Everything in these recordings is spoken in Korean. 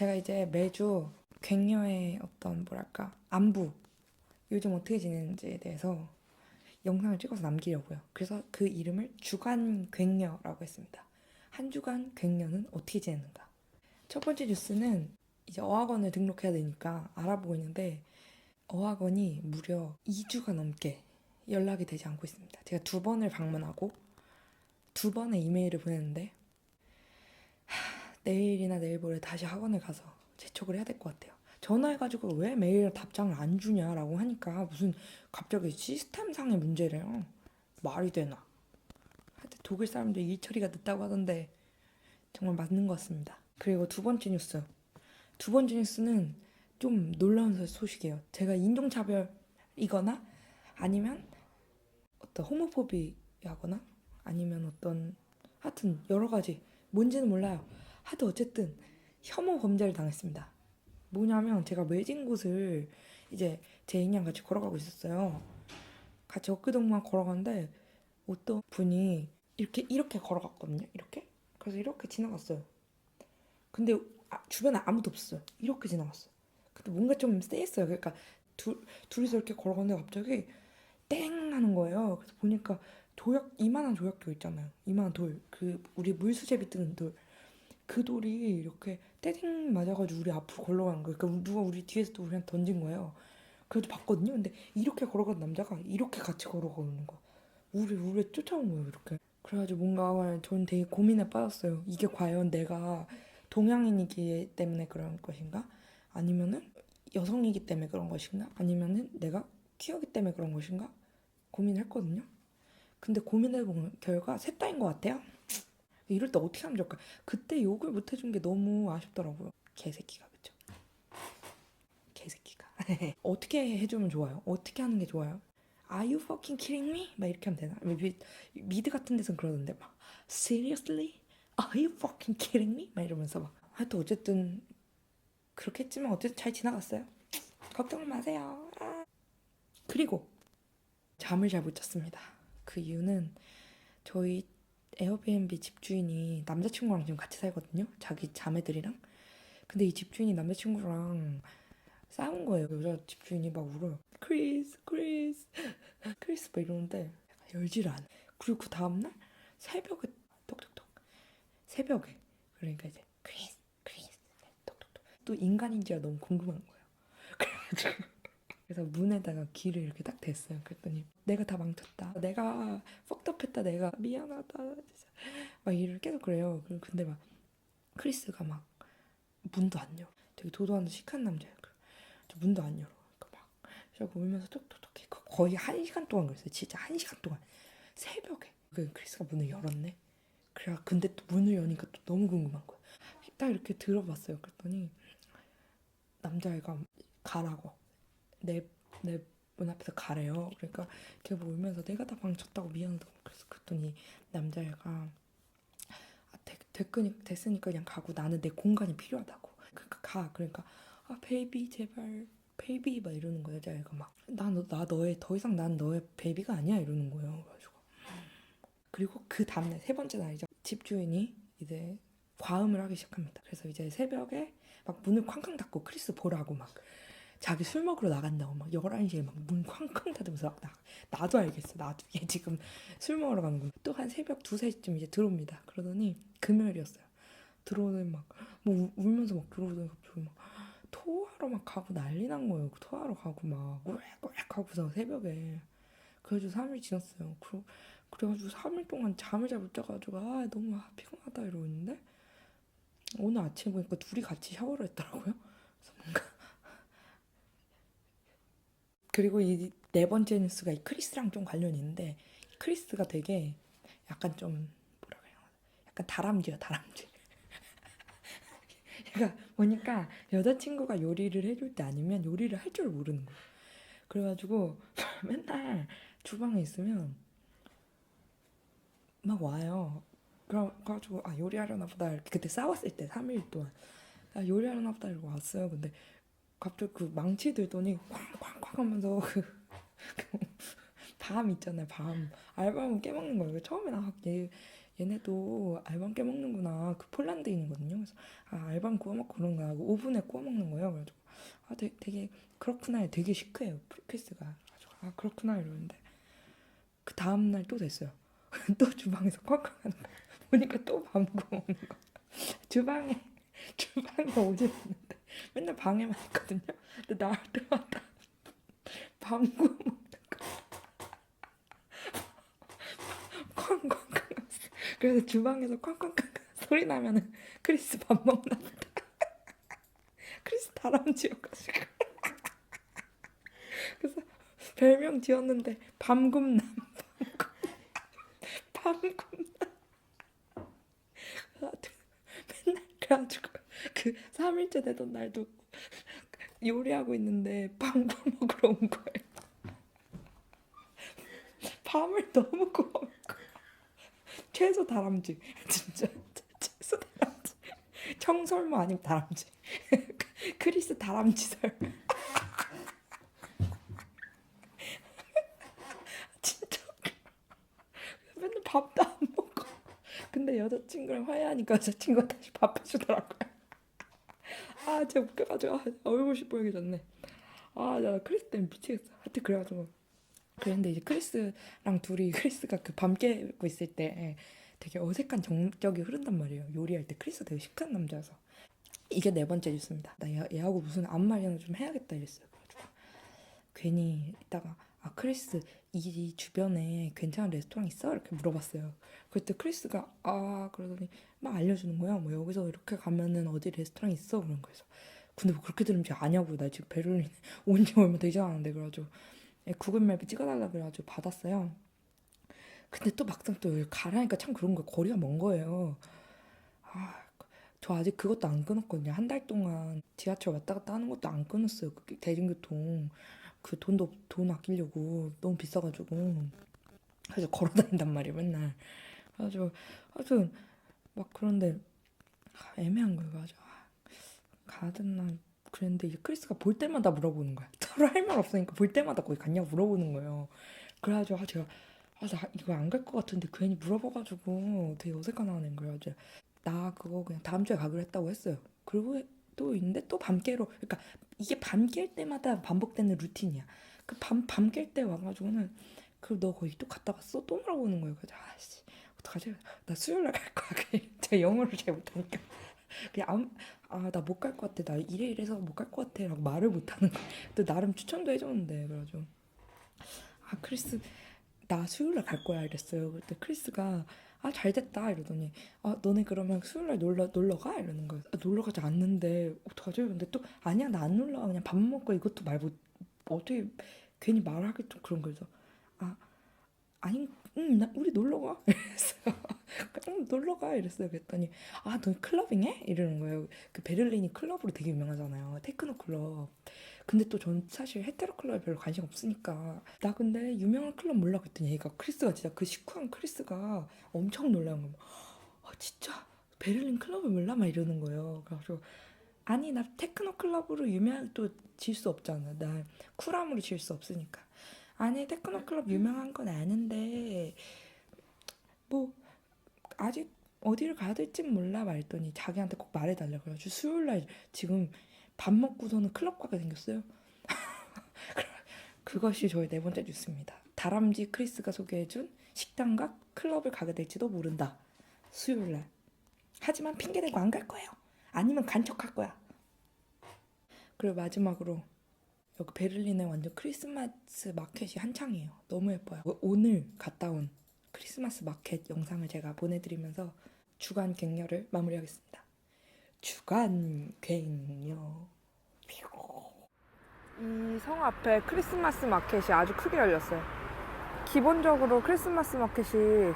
제가 이제 매주 괭녀의 어떤 뭐랄까 안부, 요즘 어떻게 지내는지에 대해서 영상을 찍어서 남기려고요. 그래서 그 이름을 주간 괭녀라고 했습니다. 한 주간 괭녀는 어떻게 지내는가? 첫 번째 뉴스는 이제 어학원을 등록해야 되니까 알아보고 있는데 어학원이 무려 2주가 넘게 연락이 되지 않고 있습니다. 제가 2번을 방문하고 2번의 이메일을 보냈는데 내일이나 내일 모레 다시 학원에 가서 재촉을 해야 될 것 같아요. 전화해가지고 왜 메일 답장을 안 주냐라고 하니까 무슨 갑자기 시스템상의 문제래요. 말이 되나. 하여튼 독일 사람들 일 처리가 늦다고 하던데 정말 맞는 것 같습니다. 그리고 두 번째 뉴스. 두 번째 뉴스는 좀 놀라운 소식이에요. 제가 인종차별이거나 아니면 어떤 호모포비하거나 아니면 어떤 하여튼 여러 가지 뭔지는 몰라요. 하도 어쨌든 혐오 범죄를 당했습니다. 뭐냐면 제가 외진 곳을 이제 제 애인이랑 같이 걸어가고 있었어요. 같이 어깨동무만 걸어가는데 어떤 분이 이렇게 걸어갔거든요. 이렇게. 그래서 이렇게 지나갔어요. 근데 주변에 아무도 없었어요. 이렇게 지나갔어요. 근데 뭔가 좀 쎄했어요. 그러니까 둘이서 이렇게 걸어가는데 갑자기 땡 하는 거예요. 그래서 보니까 이만한 조약교 있잖아요. 이만한 돌. 그 우리 물수제비 뜨는 돌. 그 돌이 이렇게 떼딩 맞아가지고 우리 앞으로 걸어가는 거예요. 그러니까 누가 우리 뒤에서 또 우리한테 던진 거예요. 그래도 봤거든요. 근데 이렇게 걸어간 남자가 이렇게 같이 걸어가는 거야. 우리 쫓아온 거예요. 이렇게. 그래가지고 뭔가 전 되게 고민에 빠졌어요. 이게 과연 내가 동양인이기 때문에 그런 것인가? 아니면은 여성이기 때문에 그런 것인가? 아니면은 내가 퀴어기 때문에 그런 것인가? 고민했거든요. 근데 고민해본 결과 셋 다인 것 같아요. 이럴 때 어떻게 하면 좋을까? 그때 욕을 못 해준 게 너무 아쉽더라고요. 개새끼가, 그쵸? 개새끼가. 어떻게 해주면 좋아요? 어떻게 하는 게 좋아요? Are you fucking kidding me? 막 이렇게 하면 되나? 미드 같은 데선 그러던데 막 Seriously? Are you fucking kidding me? 막 이러면서 막 하여튼 어쨌든 그렇게 했지만 어쨌든 잘 지나갔어요. 걱정 마세요. 그리고 잠을 잘 못 잤습니다. 그 이유는 저희 에어비앤비 집주인이 남자친구랑 지금 같이 살거든요. 자기 자매들이랑. 근데 이 집주인이 남자친구랑 싸운 거예요. 여자 집주인이 막 울어요. 크리스 막 이러는데 열지를 않아. 그리고 그 다음날 새벽에 톡톡톡 새벽에 그러니까 이제 크리스 톡톡톡 또 인간인지가 너무 궁금한 거예요. 그래서 문에다가 귀를 이렇게 딱 댔어요. 그랬더니 내가 다 망쳤다. 내가 퍽덕했다. 내가 미안하다. 진짜. 막 일을 계속 그래요. 근데 막 크리스가 막 문도 안 열어. 되게 도도한 시크한 남자예요. 저 문도 안 열어. 그러니까 막 저거 울면서 톡톡톡 거의 1시간 동안 그랬어요. 진짜 1시간 동안 새벽에 그 크리스가 문을 열었네. 그래 근데 또 문을 여니까 또 너무 궁금한 거야. 딱 이렇게 들어봤어요. 그랬더니 남자애가 가라고 내 문 앞에서 가래요. 그러니까 걔가 뭐 울면서 내가 다 망쳤다고 미안하다고 그랬더니 남자애가 됐으니까 그냥 가고 나는 내 공간이 필요하다고. 그러니까 그러니까 베이비 제발 베이비 막 이러는 거야. 여자애가 막 나 너의 더 이상 난 너의 베이비가 아니야 이러는 거예요. 그래가지고 그리고 그 다음날 세 번째 날이죠. 집주인이 이제 과음을 하기 시작합니다. 그래서 이제 새벽에 막 문을 쾅쾅 닫고 크리스 보라고 막 자기 술 먹으러 나간다고 막 11시에 막 문 쾅쾅 닫으면서 막 나도 알겠어. 나도 얘 지금 술 먹으러 가는구나. 또 한 새벽 2, 3시쯤 이제 들어옵니다. 그러더니 금요일이었어요. 들어오더니 막 뭐 울면서 막 들어오더니 갑자기 막 토하러 막 가고 난리 난 거예요. 토하러 가고 막 꿀꿀 하고서 새벽에. 그래가지고 3일 지났어요. 그래가지고 3일 동안 잠을 잘 못 자가지고 너무 피곤하다 이러고 있는데 오늘 아침에 보니까 둘이 같이 샤워를 했더라고요. 그래서 뭔가 그리고 이 네 번째 뉴스가 이 크리스랑 좀 관련이 있는데 크리스가 되게 약간 좀 뭐라 그래야 되나 약간 다람쥐야 다람쥐. 그러니까 보니까 여자친구가 요리를 해줄 때 아니면 요리를 할 줄 모르는 거야. 그래가지고 맨날 주방에 있으면 막 와요. 그래가지고 요리하려나 보다 이렇게 그때 싸웠을 때 3일 동안 요리하려나 보다 이러고 왔어요. 근데 갑자기 그 망치 들더니 쾅쾅쾅 하면서 밤 있잖아요. 밤 알밤을 깨먹는 거예요. 처음에는 얘네도 알밤 깨먹는구나. 그 폴란드인이거든요. 그래서 알밤 구워 먹고 그런 거야. 오븐에 구워 먹는 거예요. 그래가지고 되게 그렇구나. 되게 시크해요. 크리스가. 그래가지고 그렇구나 이러는데 그 다음 날 또 됐어요. 또 주방에서 쾅쾅 하는 거야. 보니까 또 밤 구워 먹는 거야. 주방에 오질 않는데 맨날 방에만 있거든요. 근데 나올 때마다 밤 구워 먹는 쾅쾅쾅. 그래서 주방에서 쾅쾅쾅 소리 나면은 크리스 밥 먹나 보다. 크리스 다람쥐여가지고. 그래서 별명 지었는데 밤굼남. 밤굼남. 맨날 그래가지고 그 3일째 되던 날도 요리하고 있는데 밤 구워 먹으러 온 거예요. 밤을 너무 구워 먹고. 최소 다람쥐. 진짜 최소 다람쥐. 청설모 아니면 다람쥐. 크리스 다람쥐설. 진짜 맨날 밥도 안 먹고. 근데 여자친구랑 화해하니까 여자친구가 다시 밥 해주더라고요. 진짜 웃겨가지고 얼굴 보여줬네. 나 크리스 때문에 미치겠어. 하여튼 그래가지고 그런데 이제 크리스랑 둘이 크리스가 그 밤 깨고 있을 때 되게 어색한 정적이 흐른단 말이에요. 요리할 때 크리스가 되게 시크한 남자여서. 이게 4번째 뉴스입니다. 나 얘하고 무슨 아무 말이나 좀 해야겠다 이랬어요. 그래가지고 괜히 이따가 크리스 이 주변에 괜찮은 레스토랑 있어? 이렇게 물어봤어요. 그때 크리스가 그러더니 막 알려주는 거야. 뭐 여기서 이렇게 가면은 어디 레스토랑 있어? 그런 거에서 근데 뭐 그렇게 들으면 제가 아냐고요. 나 지금 베를린 온 지 얼마 되지 않았는데. 그래가지고 구글맵에 찍어달라 그래가지고 받았어요. 근데 또 막상 또 여기 가라니까 참 그런 거예요. 거리가 먼 거예요. 저 아직 그것도 안 끊었거든요. 한 달 동안 지하철 왔다 갔다 하는 것도 안 끊었어요. 그 대중교통 그 돈 아끼려고 너무 비싸가지고. 그래서 걸어 다닌단 말이에요 맨날. 그래가지고 하여튼 막 그런데 애매한 거예요. 그래가지고 가야 되나 그랬는데 이제 크리스가 볼 때마다 물어보는 거야. 서로 할 말 없으니까 볼 때마다 거기 갔냐고 물어보는 거예요. 그래가지고 제가 나 이거 안 갈 것 같은데 괜히 물어봐가지고 되게 어색하다는 거예요. 이제 나 그거 그냥 다음 주에 가기로 했다고 했어요. 그리고 또 있는데 또 밤깨로, 그러니까 이게 밤 깰 때마다 반복되는 루틴이야. 그 밤 깰 때 와가지고는 너 거기 또 갔다 왔어? 또 물어보는 거예요. 그래서 어떡하지? 나 수요일 날 갈 거야. 제가 영어를 잘 못하니까 그냥 나 못 갈 것 같아. 나 이래서 못 갈 것 같아. 라고 말을 못하는 거야. 또 나름 추천도 해줬는데. 그래가지고 크리스 나 수요일날 갈 거야 이랬어요. 그때 크리스가 잘 됐다 이러더니 너네 그러면 수요일날 놀러 가? 이러는 거예요. 놀러 가지 않는데 어떡하지? 근데 또 아니야 나 안 놀러 가. 그냥 밥 먹고 이것도 말 못 어떻게 괜히 말하기 좀 그런 거여서 아니 우리 놀러 가 이랬어요. 놀러 가 이랬어요. 그랬더니 너 클러빙 해? 이러는 거예요. 그 베를린이 클럽으로 되게 유명하잖아요. 테크노 클럽. 근데 또 전 사실 헤테로 클럽에 별로 관심 없으니까 나 근데 유명한 클럽 몰라 그랬더니 얘가 크리스가 진짜 그 시크한 크리스가 엄청 놀란 거예요. 진짜 베를린 클럽을 몰라? 막 이러는 거예요. 그래서 아니 나 테크노 클럽으로 유명한 또 질 수 없잖아. 나 쿨함으로 질 수 없으니까. 아니 테크노 클럽 유명한 건 아는데 뭐 아직 어디를 가야 될진 몰라 말했더니 자기한테 꼭 말해달라 그래가지고 수요일날 지금 밥 먹고서는 클럽 가게 생겼어요. 그것이 저의 4번째 뉴스입니다. 다람쥐 크리스가 소개해준 식당과 클럽을 가게 될지도 모른다. 수요일날. 하지만 핑계대고 안 갈 거예요. 아니면 간척할 거야. 그리고 마지막으로 여기 베를린에 완전 크리스마스 마켓이 한창이에요. 너무 예뻐요. 오늘 갔다 온 크리스마스 마켓 영상을 제가 보내드리면서 주간 갱년을 마무리하겠습니다. 주간 갱년. 이 성 앞에 크리스마스 마켓이 아주 크게 열렸어요. 기본적으로 크리스마스 마켓이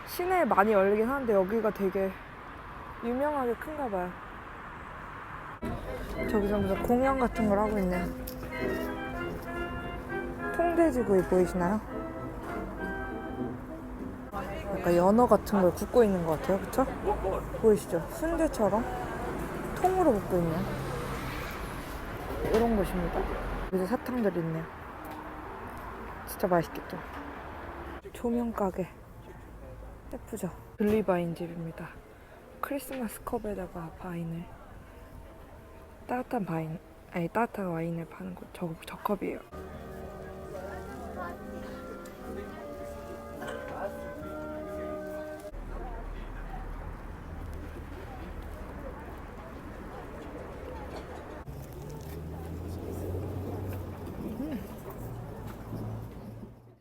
시내에 많이 열리긴 하는데 여기가 되게 유명하게 큰가 봐요. 저기서 무슨 공연 같은 걸 하고 있네요. 통돼지구이 보이시나요? 약간 연어 같은 걸 굽고 있는 것 같아요. 그쵸? 보이시죠? 순대처럼 통으로 굽고 있네요. 이런 곳입니다. 여기 사탕들이 있네요. 진짜 맛있겠죠? 조명 가게 예쁘죠? 글리바인 집입니다. 크리스마스 컵에다가 바인을 따뜻한 와인을 파는 곳. 저 컵이에요.